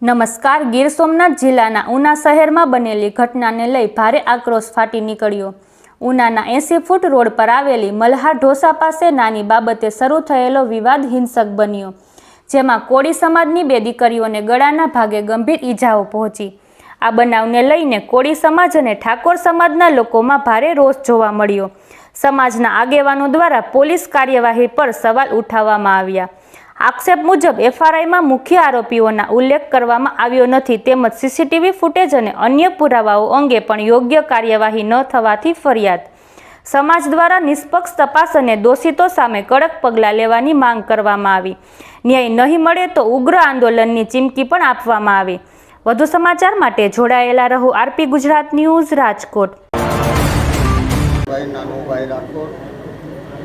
નમસ્કાર. ગીર સોમનાથ જિલ્લાના ઉના શહેરમાં બનેલી ઘટનાને લઈ ભારે આક્રોશ ફાટી નીકળ્યો. ઉનાના 80 ફૂટ રોડ પર આવેલી મલ્હાર ઢોસા પાસે નાની બાબતે શરૂ થયેલો વિવાદ હિંસક બન્યો, જેમાં કોળી સમાજની 2 દીકરીઓને ગળાના ભાગે ગંભીર ઈજાઓ પહોંચી. આ બનાવને લઈને કોળી સમાજ અને ઠાકોર સમાજના લોકોમાં ભારે રોષ જોવા મળ્યો. સમાજના આગેવાનો દ્વારા પોલીસ કાર્યવાહી પર સવાલ ઉઠાવવામાં આવ્યા. આક્ષેપ મુજબ એફઆરઆઈમાં મુખ્ય આરોપીઓના ઉલ્લેખ કરવામાં આવ્યો નથી, તેમજ સીસીટીવી ફૂટેજ અને અન્ય પુરાવાઓ અંગે પણ યોગ્ય કાર્યવાહી ન થવાથી ફરિયાદ. સમાજ દ્વારા નિષ્પક્ષ તપાસ અને દોષિતો સામે કડક પગલાં લેવાની માંગ કરવામાં આવી. ન્યાય નહીં મળે તો ઉગ્ર આંદોલનની ચીમકી પણ આપવામાં આવી. વધુ સમાચાર માટે જોડાયેલા રહો આરપી ગુજરાત ન્યૂઝ, રાજકોટ.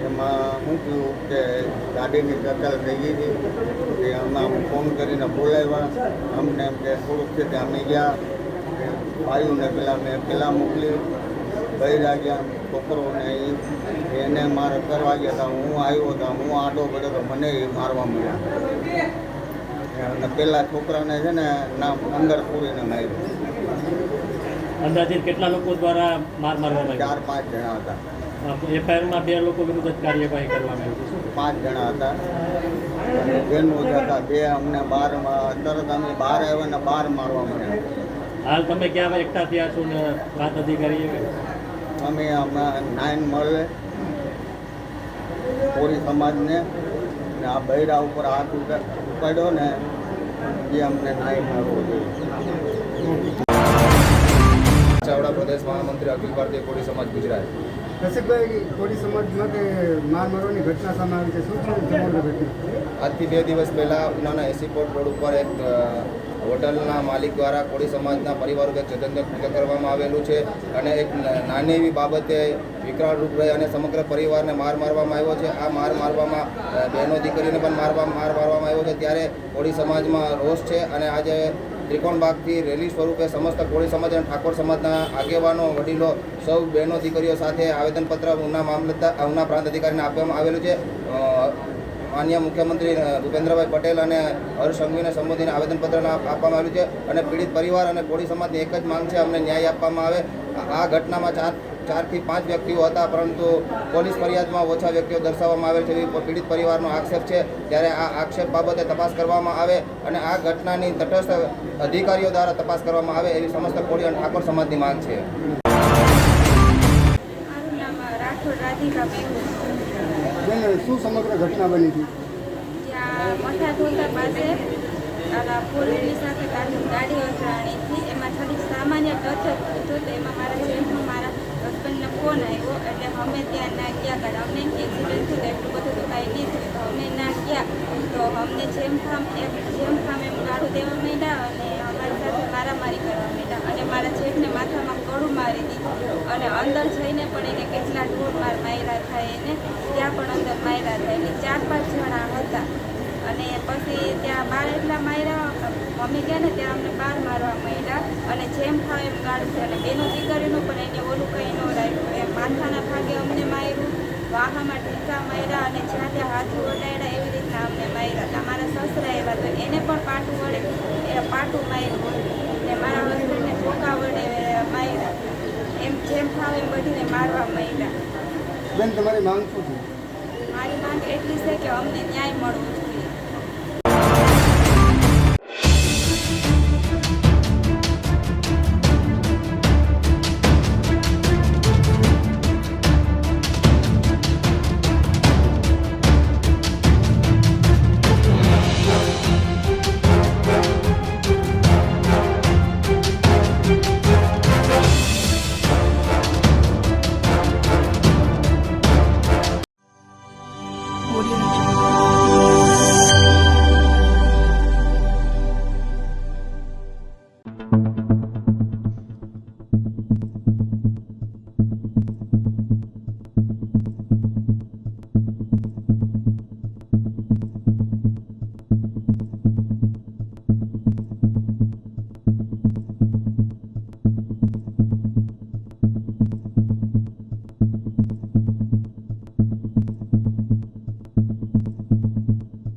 એમાં શું થયું કે ગાડીની ટક્કર થઈ ગઈ હતી, કે અમે ફોન કરીને બોલાવ્યા. અમને એમ કે થોડુંક છે કે અમે ગયા ભાઈઓને પહેલાં મોકલી બહાર ગયા. છોકરોને એને મારે કરવા ગયા હતા. હું આવ્યો હતો, હું આડો પડ્યો તો મને મારવા મળ્યા. અને પહેલાં છોકરાને છે ને અંદર પૂરીને માર્યો. અંદાજિત કેટલા લોકો દ્વારા મારવામાં 4-5 જણા હતા. એફઆઈઆરમાં 2 લોકો વિરુદ્ધ કાર્યવાહી કરવામાં આવી. 5 જણા હતા અને બહેનો જ હતા. 2 અમને તરત અમે બહાર આવ્યા ને બહાર મારવા મળ્યા. હાલ તમે ક્યાં એકઠા થયા છો ને પ્રાંત અધિકારી અમે નાયન મળે કોળી સમાજને ને આ બૈરા ઉપર હાથ ઉપાડ્યો ને એ અમને નાયન મળવો જોઈએ. ચાવડા પ્રદેશ મહામંત્રી અખિલ ભારતીય કોળી સમાજ ગુજરાત. રસિકભાઈ, કોળી સમાજ માટે માર મારવાની ઘટના સામે આવી છે, શું છે સમગ્ર ઘટના? આજથી 2 દિવસ પહેલાં ઉનાના 80 ફૂટ રોડ ઉપર એક હોટલના માલિક દ્વારા કોળી સમાજના પરિવાર ઉપર જતન કરવામાં આવેલું છે અને એક નાની એવી બાબતે વિકરાળ રૂપ રહી અને સમગ્ર પરિવારને મારવામાં આવ્યો છે. આ મારવામાં બહેનો દીકરીને પણ મારવામાં આવ્યો છે. ત્યારે કોળી સમાજમાં રોષ છે અને આજે ત્રિકોણબાગથી રેલી સ્વરૂપે સમસ્ત કોળી સમાજ અને ઠાકોર સમાજના આગેવાનો, વડીલો, સૌ બહેનો દીકરીઓ સાથે આવેદનપત્ર ઉના પ્રાંત અધિકારીને આપવામાં આવેલું છે. માનનીય મુખ્યમંત્રી ભૂપેન્દ્રભાઈ પટેલ અને હર્ષ સંઘવીને સંબોધીને આવેદનપત્ર આપવામાં આવ્યું છે અને પીડિત પરિવાર અને કોળી સમાજની એક જ માંગ છે, અમને ન્યાય આપવામાં આવે. આ ઘટનામાં 4 થી 5 વ્યક્તિઓ હતા, પરંતુ પોલીસ ફરિયાદમાં ઓછા વ્યક્તિઓ દર્શાવવામાં આવેલ છે એવી પીડિત પરિવારનો આક્ષેપ છે. ત્યારે આ આક્ષેપ બાબતે તપાસ કરવામાં આવે અને આ ઘટનાની તટસ્થ અધિકારીઓ દ્વારા તપાસ કરવામાં આવે એવી સમસ્ત કોળી અને ઠાકોર સમાજની માંગ છે. શું સમગ્ર ઘટના બની હતી? મોટા ઢોસા પાસે પોલીસની સાથે ગાડી અથડાણી હતી. એમાં થોડીક સામાન્ય ટચ હતો, તો એમાં મારા જેન્ટમાં મારા હસબન્ડને ફોન આવ્યો એટલે અમે ત્યાં ના ગયા. કારણ અમને એક્સિડન્ટ થયું એટલું બધું તો કાંઈ નહીં થયું, તો અમે ના ગયા. તો અમને જેમ ખામ એમ ગાળું દેવા માંડ્યા અને અમારી સાથે મારામારી કરવા માંડ્યા અને મારા જેઠને માથામાં કડું મારી દીધું અને અંદર જઈને પણ એને કેટલા ઢોર માર્યા થાય, એને ત્યાં પણ અંદર માર્યા થાય. એટલે 4-5 જણા હતા અને પછી ત્યાં બહાર એટલા માર્યા. મમ્મી ગયા ને ત્યાં અમને બહાર મારવા માંડ્યા અને જેમ ખાવ એમ ગાળું છે. અને બેનો દીકરીનું પણ એને ઓલું કંઈ ન રાખ્યું, એમ માથાના ભાગે અમને માર્યું, વાહામાં ઢીકા માર્યા અને જ્યાં ત્યાં હાથું ઓડાડ્યા એવી રીતના અમને માર્યા. તમારા સસરા એવા તો એને પણ પાટું વડે પાટું માર્યું ને મારા હસબન્ડને ઠોકા વડે માર્યા. એમ જેમ ખાવ એમ બધીને મારવા માંડ્યા. બેન, તમારી માંગ શું છે? મારી માંગ એટલી છે કે અમને ન્યાય મળવો જોઈએ.